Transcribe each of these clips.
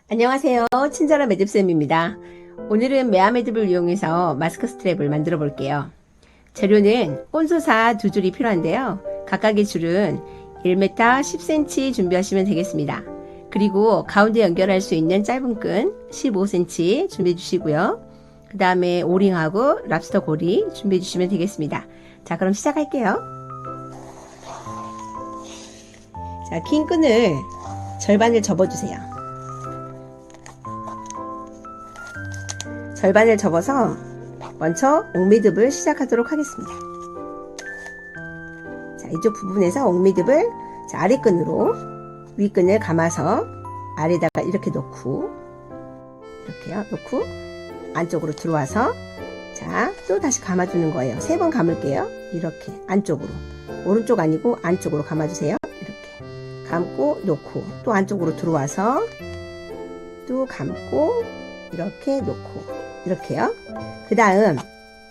안녕하세요. 친절한 매듭쌤입니다. 오늘은 메아 매듭을 이용해서 마스크 스트랩을 만들어 볼게요. 재료는 꼰소사 두 줄이 필요한데요. 각각의 줄은 1m 10cm 준비하시면 되겠습니다. 그리고 가운데 연결할 수 있는 짧은 끈 15cm 준비해 주시고요. 그 다음에 오링하고 랍스터 고리 준비해 주시면 되겠습니다. 자, 그럼 시작할게요. 자, 긴 끈을 절반을 접어주세요. 절반을 접어서 먼저 옥매듭을 시작하도록 하겠습니다. 자, 이쪽 부분에서 옥매듭을 아래끈으로 윗끈을 감아서 아래다가 이렇게 놓고, 이렇게요. 놓고 안쪽으로 들어와서, 자, 또 다시 감아주는 거예요. 3번 감을게요. 이렇게 안쪽으로, 오른쪽 아니고 안쪽으로 감아주세요. 이렇게 감고 놓고, 또 안쪽으로 들어와서 또 감고 이렇게 놓고, 이렇게요. 그 다음,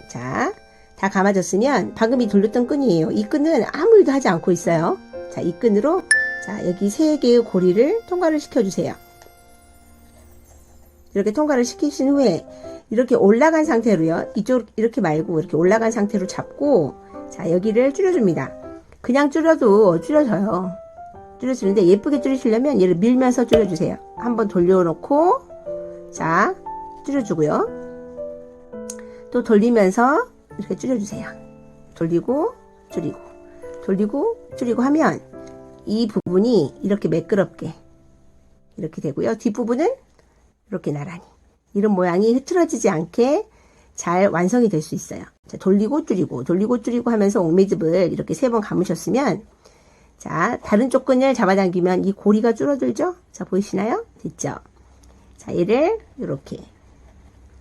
자, 다 감아졌으면 방금 이 돌렸던 끈이에요. 이 끈은 아무 일도 하지 않고 있어요. 자, 이 끈으로, 자, 여기 3개의 고리를 통과를 시켜주세요. 이렇게 통과를 시키신 후에, 이렇게 올라간 상태로요. 이쪽, 이렇게 말고, 이렇게 올라간 상태로 잡고, 자, 여기를 줄여줍니다. 그냥 줄여도 줄여져요. 줄여주는데, 예쁘게 줄이시려면 얘를 밀면서 줄여주세요. 한번 돌려놓고, 자, 줄여주고요. 또 돌리면서 이렇게 줄여주세요. 돌리고 줄이고 돌리고 줄이고 하면 이 부분이 이렇게 매끄럽게 이렇게 되고요. 뒷부분은 이렇게 나란히 이런 모양이 흐트러지지 않게 잘 완성이 될 수 있어요. 자, 돌리고 줄이고 돌리고 줄이고 하면서 옥매듭을 이렇게 3번 감으셨으면, 자, 다른 쪽 끈을 잡아당기면 이 고리가 줄어들죠? 자, 보이시나요? 됐죠? 자, 얘를 이렇게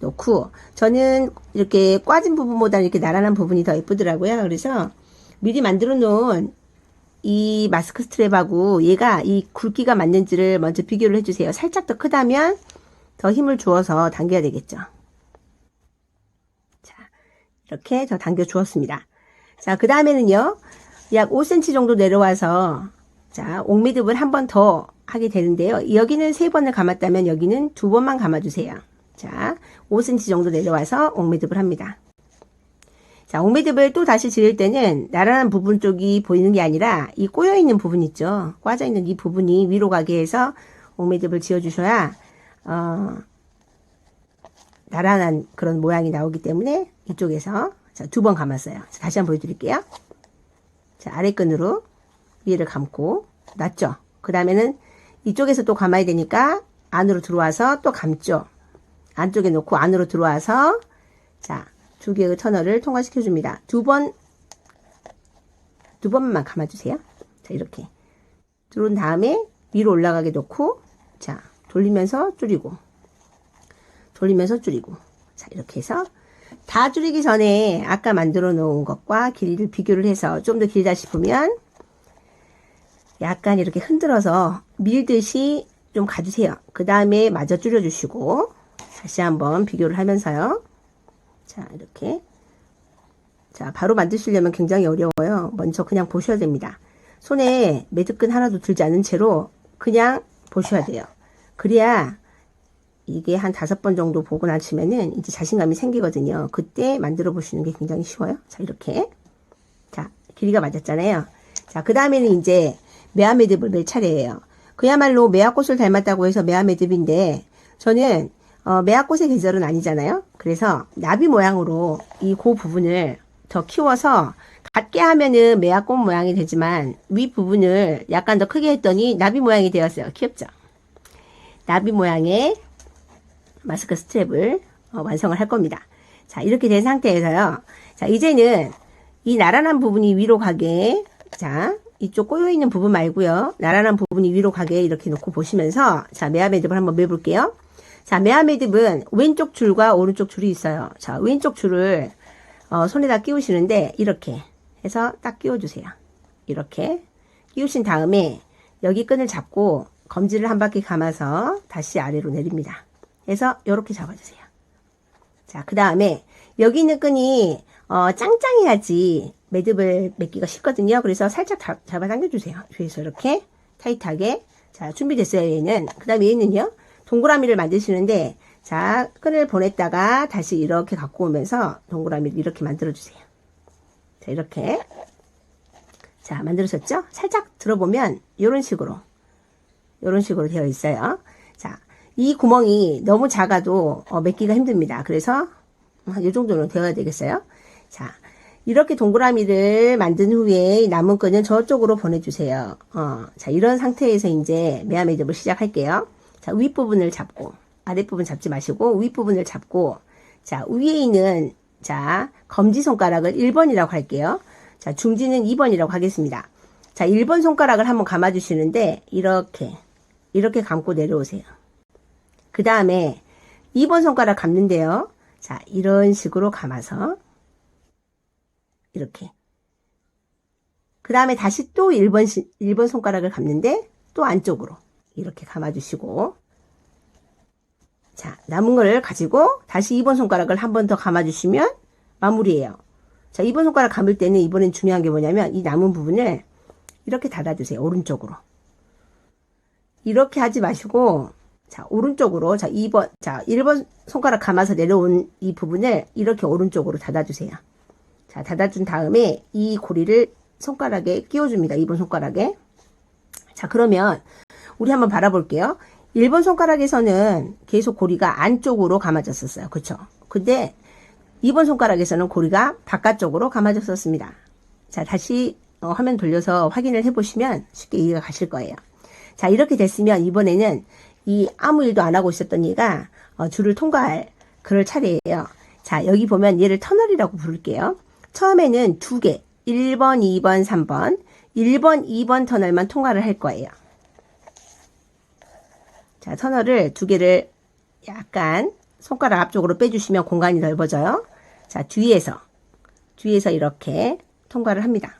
놓고, 저는 이렇게 꽈진 부분보다 이렇게 나란한 부분이 더 예쁘더라고요. 그래서 미리 만들어 놓은 이 마스크 스트랩하고 얘가 이 굵기가 맞는지를 먼저 비교를 해주세요. 살짝 더 크다면 더 힘을 주어서 당겨야 되겠죠. 자, 이렇게 더 당겨 주었습니다. 자, 그 다음에는요, 약 5cm 정도 내려와서, 자, 옥매듭을 한 번 더 하게 되는데요. 여기는 3번을 감았다면 여기는 2번만 감아주세요. 자, 5cm 정도 내려와서 옥매듭을 합니다. 자, 옥매듭을 또 다시 지을 때는 나란한 부분 쪽이 보이는 게 아니라 이 꼬여있는 부분 있죠. 꽈져있는 이 부분이 위로 가게 해서 옥매듭을 지어주셔야 나란한 그런 모양이 나오기 때문에 이쪽에서, 자, 2번 감았어요. 자, 다시 한번 보여드릴게요. 자, 아래끈으로 위를 감고 놨죠. 그 다음에는 이쪽에서 또 감아야 되니까 안으로 들어와서 또 감죠. 안쪽에 놓고 안으로 들어와서, 자, 2개의 터널을 통과시켜 줍니다. 2번만 감아주세요. 자, 이렇게 들어온 다음에 위로 올라가게 놓고, 자, 돌리면서 줄이고 돌리면서 줄이고, 자, 이렇게 해서 다 줄이기 전에 아까 만들어 놓은 것과 길이를 비교를 해서 좀 더 길다 싶으면 약간 이렇게 흔들어서 밀듯이 좀 가주세요. 그 다음에 마저 줄여주시고, 다시 한번 비교를 하면서요. 자, 이렇게. 자, 바로 만드시려면 굉장히 어려워요. 먼저 그냥 보셔야 됩니다. 손에 매듭끈 하나도 들지 않은 채로 그냥 보셔야 돼요. 그래야 이게 한 5번 정도 보고 나시면은 이제 자신감이 생기거든요. 그때 만들어 보시는 게 굉장히 쉬워요. 자, 이렇게. 자, 길이가 맞았잖아요. 자, 그 다음에는 이제 메아 매듭을 낼 차례예요. 그야말로 메아꽃을 닮았다고 해서 메아 매듭인데, 저는 메아꽃의 계절은 아니잖아요. 그래서 나비 모양으로 이 그 부분을 더 키워서 같게 하면은 메아꽃 모양이 되지만 윗 부분을 약간 더 크게 했더니 나비 모양이 되었어요. 귀엽죠? 나비 모양의 마스크 스트랩을 완성을 할 겁니다. 자, 이렇게 된 상태에서요. 자, 이제는 이 나란한 부분이 위로 가게, 자, 이쪽 꼬여있는 부분 말고요. 나란한 부분이 위로 가게 이렇게 놓고 보시면서, 자, 메아 매듭을 한번 매볼게요. 자, 메아 매듭은 왼쪽 줄과 오른쪽 줄이 있어요. 자, 왼쪽 줄을 손에다 끼우시는데 이렇게 해서 딱 끼워주세요. 이렇게 끼우신 다음에 여기 끈을 잡고 검지를 한 바퀴 감아서 다시 아래로 내립니다. 해서 이렇게 잡아주세요. 자, 그 다음에 여기 있는 끈이 짱짱해야지 매듭을 맺기가 쉽거든요. 그래서 살짝 잡아당겨주세요. 뒤에서 이렇게 타이트하게. 자, 준비됐어요. 얘는. 그 다음에 얘는요, 동그라미를 만드시는데, 자, 끈을 보냈다가 다시 이렇게 갖고 오면서 동그라미를 이렇게 만들어주세요. 자, 이렇게. 자, 만들어졌죠? 살짝 들어보면 이런 식으로 되어 있어요. 자, 이 구멍이 너무 작아도 맺기가 힘듭니다. 그래서 이 정도는 되어야 되겠어요. 자, 이렇게 동그라미를 만든 후에 남은 끈은 저쪽으로 보내주세요. 자, 이런 상태에서 이제 매화 매듭을 시작할게요. 자, 윗부분을 잡고, 아랫부분 잡지 마시고, 윗부분을 잡고, 자, 위에 있는, 자, 검지손가락을 1번이라고 할게요. 자, 중지는 2번이라고 하겠습니다. 자, 1번 손가락을 한번 감아주시는데, 이렇게 감고 내려오세요. 그 다음에 2번 손가락 감는데요. 자, 이런 식으로 감아서, 이렇게. 그 다음에 다시 또 1번 손가락을 감는데 또 안쪽으로 이렇게 감아주시고, 자, 남은 걸 가지고 다시 2번 손가락을 한 번 더 감아주시면 마무리예요. 자, 2번 손가락 감을 때는 이번엔 중요한 게 뭐냐면 이 남은 부분을 이렇게 닫아주세요. 오른쪽으로. 이렇게 하지 마시고, 자, 오른쪽으로, 자, 1번 손가락 감아서 내려온 이 부분을 이렇게 오른쪽으로 닫아주세요. 자, 닫아준 다음에 이 고리를 손가락에 끼워줍니다. 2번 손가락에. 자, 그러면 우리 한번 바라볼게요. 1번 손가락에서는 계속 고리가 안쪽으로 감아졌었어요. 그쵸? 근데 2번 손가락에서는 고리가 바깥쪽으로 감아졌었습니다. 자, 다시 화면 돌려서 확인을 해보시면 쉽게 이해가 가실 거예요. 자, 이렇게 됐으면 이번에는 이 아무 일도 안 하고 있었던 얘가 줄을 통과할 그럴 차례예요. 자, 여기 보면 얘를 터널이라고 부를게요. 처음에는 2개, 1번, 2번, 3번, 1번, 2번 터널만 통과를 할 거예요. 자, 터널을 2개를 약간 손가락 앞쪽으로 빼주시면 공간이 넓어져요. 자, 뒤에서 이렇게 통과를 합니다.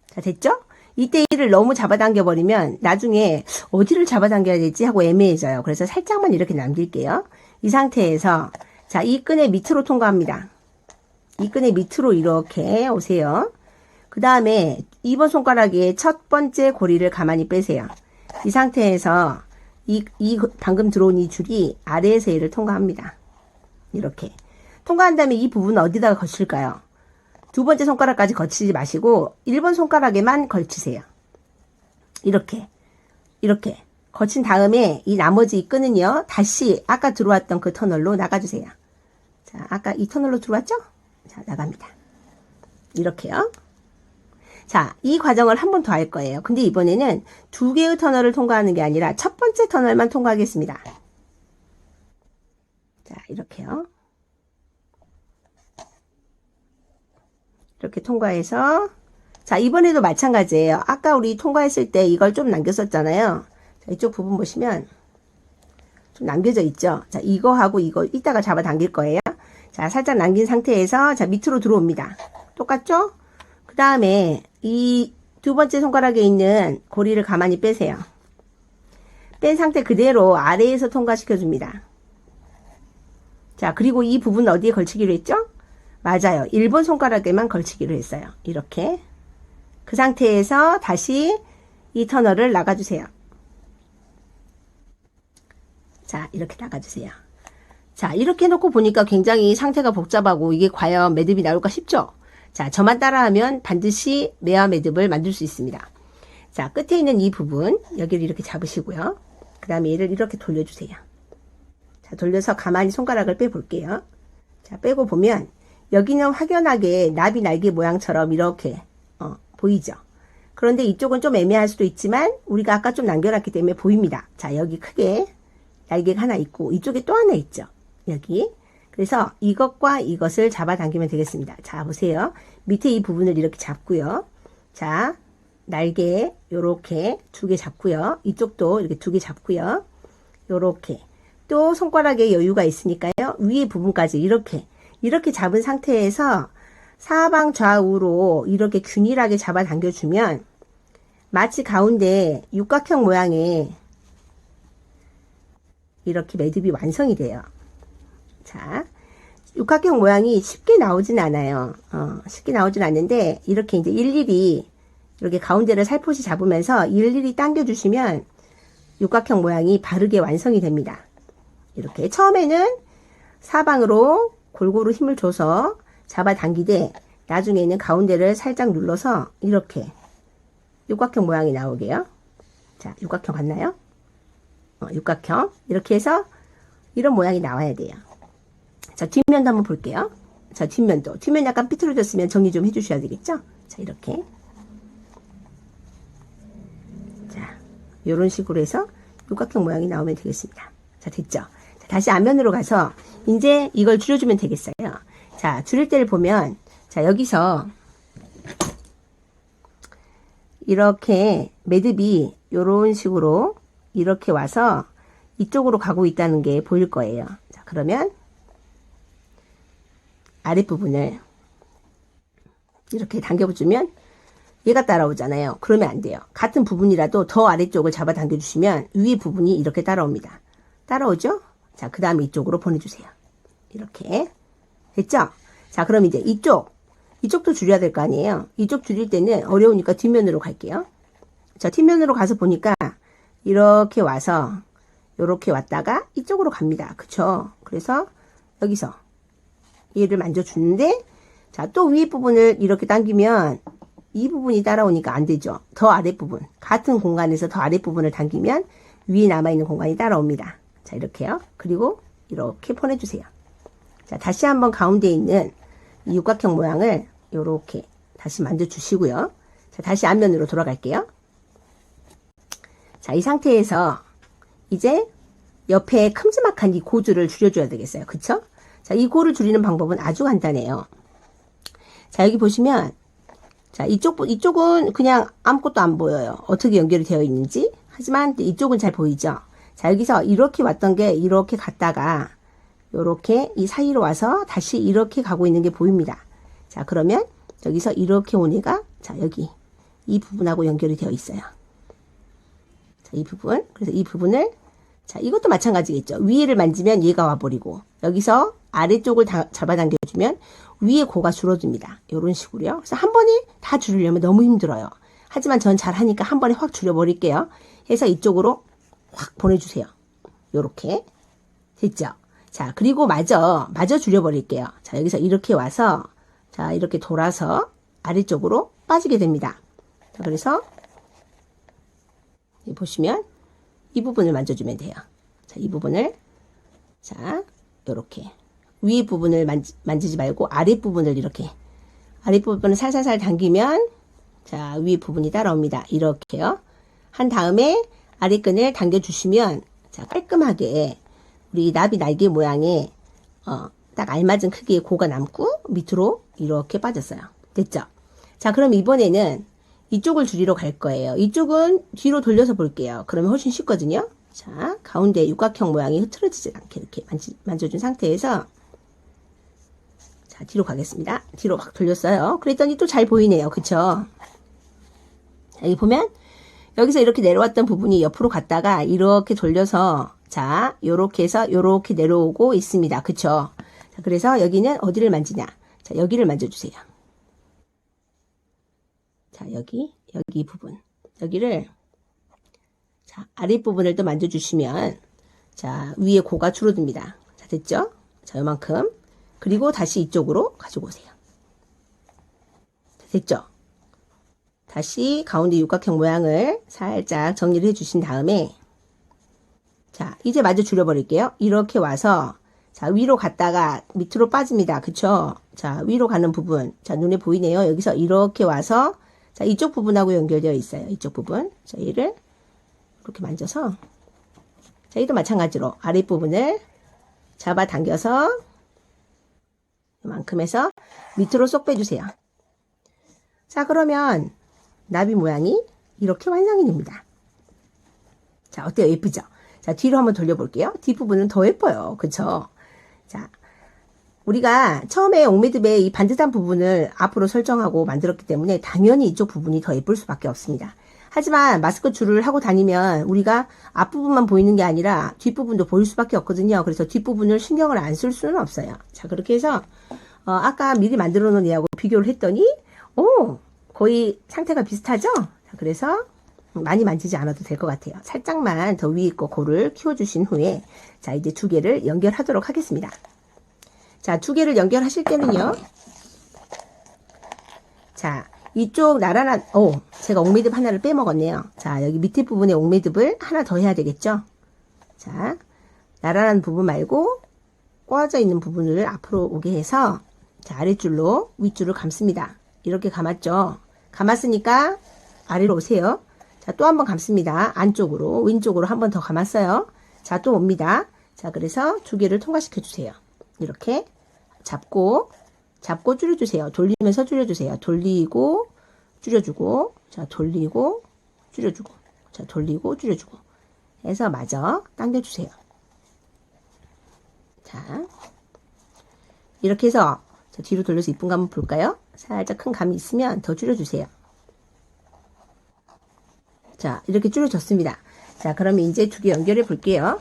자, 됐죠? 이때 이를 너무 잡아당겨 버리면 나중에 어디를 잡아당겨야 되지 하고 애매해져요. 그래서 살짝만 이렇게 남길게요. 이 상태에서, 자, 이 끈의 밑으로 통과합니다. 이 끈의 밑으로 이렇게 오세요. 그 다음에 2번 손가락에 첫 번째 고리를 가만히 빼세요. 이 상태에서 이 방금 들어온 이 줄이 아래에서 얘를 통과합니다. 이렇게. 통과한 다음에 이 부분 어디다가 거칠까요? 두 번째 손가락까지 거치지 마시고 1번 손가락에만 걸치세요. 이렇게 거친 다음에 이 나머지 이 끈은요, 다시 아까 들어왔던 그 터널로 나가주세요. 자, 아까 이 터널로 들어왔죠? 자, 나갑니다. 이렇게요. 자, 이 과정을 한 번 더 할 거예요. 근데 이번에는 2개의 터널을 통과하는 게 아니라 첫 번째 터널만 통과하겠습니다. 자, 이렇게요. 이렇게 통과해서, 자, 이번에도 마찬가지예요. 아까 우리 통과했을 때 이걸 좀 남겼었잖아요. 자, 이쪽 부분 보시면 좀 남겨져 있죠. 자, 이거하고 이거 이따가 잡아당길 거예요. 자, 살짝 남긴 상태에서, 자, 밑으로 들어옵니다. 똑같죠? 그 다음에 이 두 번째 손가락에 있는 고리를 가만히 빼세요. 뺀 상태 그대로 아래에서 통과시켜 줍니다. 자, 그리고 이 부분 어디에 걸치기로 했죠? 맞아요. 1번 손가락에만 걸치기로 했어요. 이렇게. 그 상태에서 다시 이 터널을 나가주세요. 자, 이렇게 나가주세요. 자, 이렇게 해놓고 보니까 굉장히 상태가 복잡하고 이게 과연 매듭이 나올까 싶죠? 자, 저만 따라하면 반드시 매화 매듭을 만들 수 있습니다. 자, 끝에 있는 이 부분, 여기를 이렇게 잡으시고요. 그 다음에 얘를 이렇게 돌려주세요. 자, 돌려서 가만히 손가락을 빼볼게요. 자, 빼고 보면 여기는 확연하게 나비 날개 모양처럼 이렇게 보이죠? 그런데 이쪽은 좀 애매할 수도 있지만 우리가 아까 좀 남겨놨기 때문에 보입니다. 자, 여기 크게 날개가 하나 있고 이쪽에 또 하나 있죠? 여기. 그래서 이것과 이것을 잡아당기면 되겠습니다. 자, 보세요. 밑에 이 부분을 이렇게 잡고요. 자, 날개 요렇게 2개 잡고요. 이쪽도 이렇게 2개 잡고요. 요렇게. 또 손가락에 여유가 있으니까요. 위에 부분까지 이렇게 잡은 상태에서 사방 좌우로 이렇게 균일하게 잡아당겨주면 마치 가운데 육각형 모양의 이렇게 매듭이 완성이 돼요. 자, 육각형 모양이 쉽게 나오진 않아요. 쉽게 나오진 않는데 이렇게 이제 일일이 이렇게 가운데를 살포시 잡으면서 일일이 당겨주시면 육각형 모양이 바르게 완성이 됩니다. 이렇게 처음에는 사방으로 골고루 힘을 줘서 잡아당기되 나중에는 가운데를 살짝 눌러서 이렇게 육각형 모양이 나오게요. 자, 육각형 같나요? 육각형. 이렇게 해서 이런 모양이 나와야 돼요. 자, 뒷면도 한번 볼게요. 자, 뒷면도. 뒷면 약간 삐뚤어졌으면 정리 좀 해주셔야 되겠죠? 자, 이렇게. 자, 요런 식으로 해서 육각형 모양이 나오면 되겠습니다. 자, 됐죠? 자, 다시 앞면으로 가서 이제 이걸 줄여주면 되겠어요. 자, 줄일 때를 보면 자, 여기서 이렇게 매듭이 요런 식으로 이렇게 와서 이쪽으로 가고 있다는 게 보일 거예요. 자, 그러면 아랫부분을 이렇게 당겨주면 얘가 따라오잖아요. 그러면 안 돼요. 같은 부분이라도 더 아래쪽을 잡아 당겨주시면 위에 부분이 이렇게 따라옵니다. 따라오죠? 자, 그 다음에 이쪽으로 보내주세요. 이렇게. 됐죠? 자, 그럼 이제 이쪽도 줄여야 될 거 아니에요. 이쪽 줄일 때는 어려우니까 뒷면으로 갈게요. 자, 뒷면으로 가서 보니까 이렇게 와서 이렇게 왔다가 이쪽으로 갑니다. 그쵸? 그래서 여기서 얘를 만져주는데 자, 또 위에 부분을 이렇게 당기면 이 부분이 따라오니까 안 되죠. 더 아랫부분, 같은 공간에서 더 아랫부분을 당기면 위에 남아있는 공간이 따라옵니다. 자, 이렇게요. 그리고 이렇게 보내주세요. 자, 다시 한번 가운데에 있는 이 육각형 모양을 이렇게 다시 만져주시고요. 자, 다시 앞면으로 돌아갈게요. 자, 이 상태에서 이제 옆에 큼지막한 이 고주를 줄여줘야 되겠어요. 그쵸? 자, 이 고를 줄이는 방법은 아주 간단해요. 자, 여기 보시면 자, 이쪽은 그냥 아무것도 안 보여요. 어떻게 연결이 되어 있는지. 하지만 이쪽은 잘 보이죠? 자, 여기서 이렇게 왔던 게 이렇게 갔다가 요렇게 이 사이로 와서 다시 이렇게 가고 있는 게 보입니다. 자, 그러면 여기서 이렇게 온 애가 자, 여기 이 부분하고 연결이 되어 있어요. 자, 이 부분. 그래서 이 부분을 자, 이것도 마찬가지겠죠. 위에를 만지면 얘가 와버리고 여기서 아래쪽을 잡아당겨주면 위에 고가 줄어듭니다. 이런 식으로요. 그래서 한 번에 다 줄이려면 너무 힘들어요. 하지만 전 잘하니까 한 번에 확 줄여버릴게요. 해서 이쪽으로 확 보내주세요. 요렇게. 됐죠? 자, 그리고 마저 줄여버릴게요. 자, 여기서 이렇게 와서 자, 이렇게 돌아서 아래쪽으로 빠지게 됩니다. 자, 그래서 보시면 이 부분을 만져주면 돼요. 자, 이 부분을 자, 요렇게 위에 부분을 만지지 말고 아랫부분을 이렇게 아랫부분을 살살살 당기면 자, 위에 부분이 따라옵니다. 이렇게요. 한 다음에 아랫끈을 당겨주시면 자, 깔끔하게 우리 나비 날개 모양의 딱 알맞은 크기의 고가 남고 밑으로 이렇게 빠졌어요. 됐죠? 자, 그럼 이번에는 이쪽을 줄이러 갈 거예요. 이쪽은 뒤로 돌려서 볼게요. 그러면 훨씬 쉽거든요. 자, 가운데 육각형 모양이 흐트러지지 않게 이렇게 만져준 상태에서 자, 뒤로 가겠습니다. 뒤로 확 돌렸어요. 그랬더니 또 잘 보이네요. 그쵸? 여기 보면 여기서 이렇게 내려왔던 부분이 옆으로 갔다가 이렇게 돌려서 자, 요렇게 해서 요렇게 내려오고 있습니다. 그쵸? 자, 그래서 여기는 어디를 만지냐? 자, 여기를 만져주세요. 자, 여기 부분. 여기를 자, 아랫부분을 또 만져주시면 자, 위에 고가 줄어듭니다. 자, 됐죠? 자, 요만큼. 그리고 다시 이쪽으로 가지고 오세요. 자, 됐죠? 다시 가운데 육각형 모양을 살짝 정리를 해주신 다음에 자, 이제 마저 줄여버릴게요. 이렇게 와서 자, 위로 갔다가 밑으로 빠집니다. 그쵸? 자, 위로 가는 부분. 자, 눈에 보이네요. 여기서 이렇게 와서 자, 이쪽 부분하고 연결되어 있어요. 이쪽 부분. 자, 얘를 이렇게 만져서 자, 얘도 마찬가지로 아랫부분을 잡아당겨서 이만큼 해서 밑으로 쏙 빼주세요. 자, 그러면 나비 모양이 이렇게 완성이 됩니다. 자, 어때요? 예쁘죠? 자, 뒤로 한번 돌려볼게요. 뒷부분은 더 예뻐요. 그쵸? 자, 우리가 처음에 옥매듭의 이 반듯한 부분을 앞으로 설정하고 만들었기 때문에 당연히 이쪽 부분이 더 예쁠 수밖에 없습니다. 하지만 마스크 줄을 하고 다니면 우리가 앞부분만 보이는 게 아니라 뒷부분도 보일 수밖에 없거든요. 그래서 뒷부분을 신경을 안 쓸 수는 없어요. 자, 그렇게 해서 아까 미리 만들어 놓은 얘하고 비교를 했더니 거의 상태가 비슷하죠? 자, 그래서 많이 만지지 않아도 될 것 같아요. 살짝만 더 위에 거 고를 키워주신 후에 자 이제 두 개를 연결하도록 하겠습니다. 자, 두 개를 연결하실 때는요. 자, 이쪽 나란한 제가 옥매듭 하나를 빼먹었네요. 자, 여기 밑에 부분에 옥매듭을 하나 더 해야 되겠죠. 자, 나란한 부분 말고 꼬아져 있는 부분을 앞으로 오게 해서 자, 아랫줄로 윗줄을 감습니다. 이렇게 감았죠. 감았으니까 아래로 오세요. 자, 또 한 번 감습니다. 안쪽으로, 왼쪽으로 한 번 더 감았어요. 자, 또 옵니다. 자, 그래서 두 개를 통과시켜 주세요. 이렇게 잡고 줄여주세요. 돌리면서 줄여주세요. 돌리고, 줄여주고, 자, 돌리고, 줄여주고, 자, 돌리고, 줄여주고. 해서 마저 당겨주세요. 자, 이렇게 해서 자, 뒤로 돌려서 이쁜 거 한번 볼까요? 살짝 큰 감이 있으면 더 줄여주세요. 자, 이렇게 줄여줬습니다. 자, 그러면 이제 두 개 연결해 볼게요.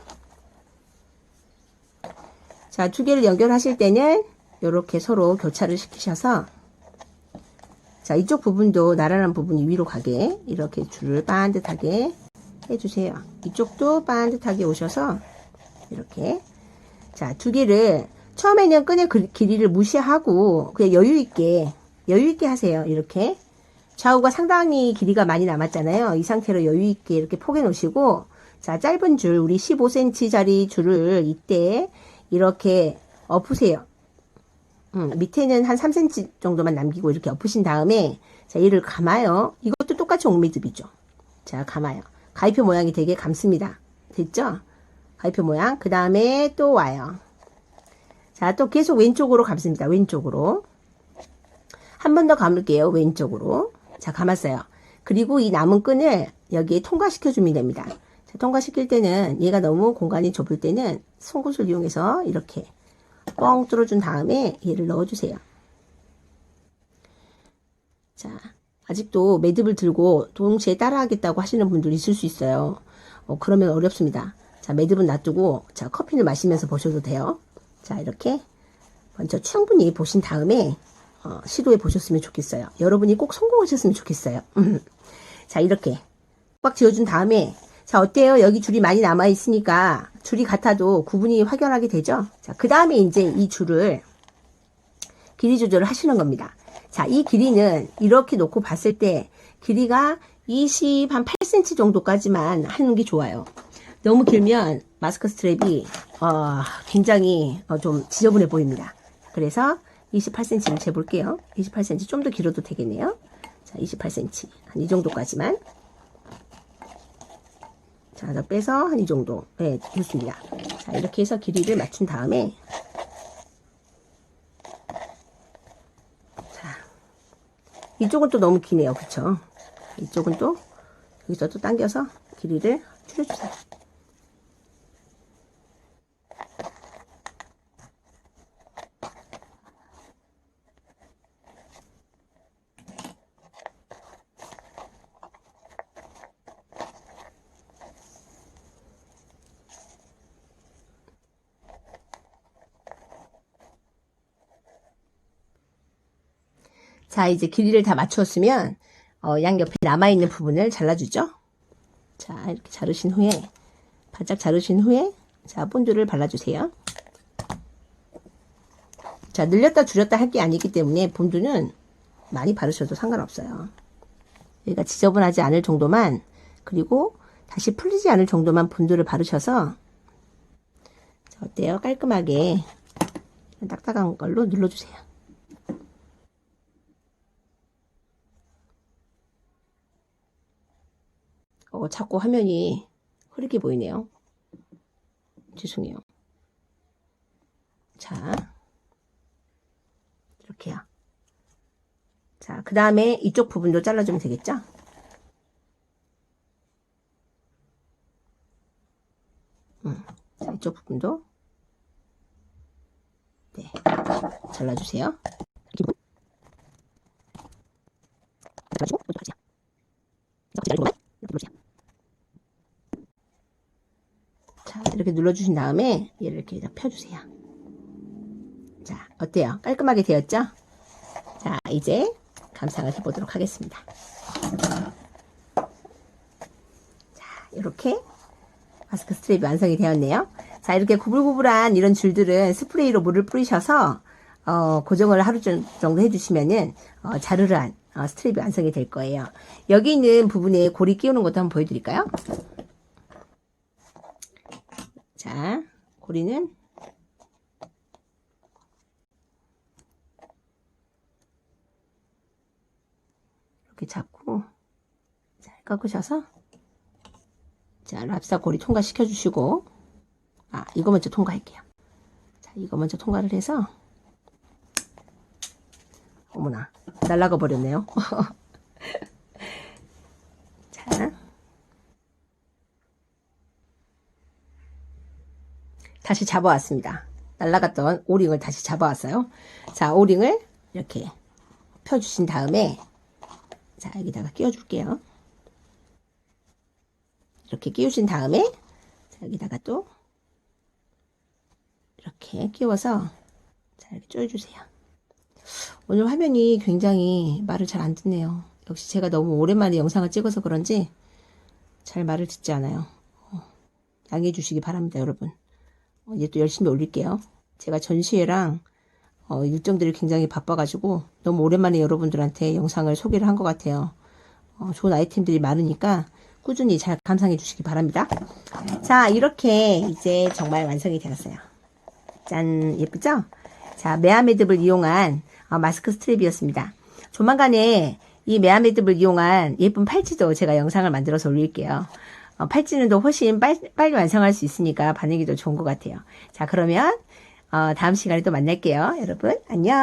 자, 두 개를 연결하실 때는 이렇게 서로 교차를 시키셔서 자, 이쪽 부분도 나란한 부분이 위로 가게 이렇게 줄을 반듯하게 해주세요. 이쪽도 반듯하게 오셔서 이렇게 자, 두 개를 처음에는 끈의 길이를 무시하고 그냥 여유있게 하세요. 이렇게 좌우가 상당히 길이가 많이 남았잖아요. 이 상태로 여유있게 이렇게 포개 놓으시고 자, 짧은 줄 우리 15cm 짜리 줄을 이때 이렇게 엎으세요. 밑에는 한 3cm 정도만 남기고 이렇게 엎으신 다음에 자, 얘를 감아요. 이것도 똑같이 옥매듭이죠. 자, 감아요. 가위표 모양이 되게 감습니다. 됐죠? 가위표 모양. 그 다음에 또 와요. 자, 또 계속 왼쪽으로 감습니다. 왼쪽으로. 한 번 더 감을게요. 왼쪽으로. 자, 감았어요. 그리고 이 남은 끈을 여기에 통과시켜주면 됩니다. 자, 통과시킬 때는 얘가 너무 공간이 좁을 때는 송곳을 이용해서 이렇게 뻥 뚫어준 다음에 얘를 넣어주세요. 자, 아직도 매듭을 들고 동시에 따라하겠다고 하시는 분들 있을 수 있어요. 그러면 어렵습니다. 자, 매듭은 놔두고 자, 커피를 마시면서 보셔도 돼요. 자, 이렇게 먼저 충분히 보신 다음에 시도해 보셨으면 좋겠어요. 여러분이 꼭 성공하셨으면 좋겠어요. 자, 이렇게 꽉 지어준 다음에 자, 어때요? 여기 줄이 많이 남아 있으니까 줄이 같아도 구분이 확연하게 되죠? 자, 그 다음에 이제 이 줄을 길이 조절을 하시는 겁니다. 자, 이 길이는 이렇게 놓고 봤을 때 길이가 28cm 8cm 정도까지만 하는 게 좋아요. 너무 길면 마스크 스트랩이 굉장히 좀 지저분해 보입니다. 그래서 28cm를 재볼게요. 28cm 좀 더 길어도 되겠네요. 자, 28cm 한 이 정도까지만. 자, 더 빼서 한 이 정도. 네, 좋습니다. 자, 이렇게 해서 길이를 맞춘 다음에 자, 이쪽은 또 너무 기네요. 그쵸? 이쪽은 또 여기서 또 당겨서 길이를 줄여주세요. 자, 이제 길이를 다 맞추었으면 양옆에 남아있는 부분을 잘라주죠. 자, 이렇게 자르신 후에 바짝 자르신 후에 자, 본드를 발라주세요. 자, 늘렸다 줄였다 할 게 아니기 때문에 본드는 많이 바르셔도 상관없어요. 얘가 지저분하지 않을 정도만 그리고 다시 풀리지 않을 정도만 본드를 바르셔서 자, 어때요? 깔끔하게 딱딱한 걸로 눌러주세요. 자꾸 화면이 흐리게 보이네요. 죄송해요. 자, 이렇게요. 자, 그 다음에 이쪽 부분도 잘라주면 되겠죠? 자, 이쪽 부분도 네, 잘라주세요. 자, 이렇게 눌러주신 다음에 얘를 이렇게 펴주세요. 자, 어때요? 깔끔하게 되었죠? 자, 이제 감상을 해보도록 하겠습니다. 이렇게 마스크 스트랩이 완성이 되었네요. 자, 이렇게 구불구불한 이런 줄들은 스프레이로 물을 뿌리셔서 고정을 하루 정도 해주시면은 자르르한 스트랩이 완성이 될 거예요. 여기 있는 부분에 고리 끼우는 것도 한번 보여드릴까요? 자, 고리는 이렇게 잡고 잘 꺾으셔서 자, 랍스터 고리 통과시켜 주시고 이거 먼저 통과할게요. 자, 이거 먼저 통과를 해서 어머나 날아가 버렸네요. 자, 다시 잡아왔습니다. 날아갔던 오링을 다시 잡아왔어요. 자, 오링을 이렇게 펴주신 다음에 자, 여기다가 끼워줄게요. 이렇게 끼우신 다음에 자, 여기다가 또 이렇게 끼워서 자, 이렇게 조여주세요. 오늘 화면이 굉장히 말을 잘 안 듣네요. 역시 제가 너무 오랜만에 영상을 찍어서 그런지 잘 말을 듣지 않아요. 양해해 주시기 바랍니다, 여러분. 이제 또 열심히 올릴게요. 제가 전시회랑 일정들이 굉장히 바빠가지고 너무 오랜만에 여러분들한테 영상을 소개를 한 것 같아요. 좋은 아이템들이 많으니까 꾸준히 잘 감상해 주시기 바랍니다. 자, 이렇게 이제 정말 완성이 되었어요. 짠, 예쁘죠? 자, 메아매듭을 이용한 마스크 스트랩이었습니다. 조만간에 이 메아매듭을 이용한 예쁜 팔찌도 제가 영상을 만들어서 올릴게요. 팔찌는 더 훨씬 빨리 완성할 수 있으니까 반응이 더 좋은 것 같아요. 자, 그러면 다음 시간에 또 만날게요. 여러분, 안녕.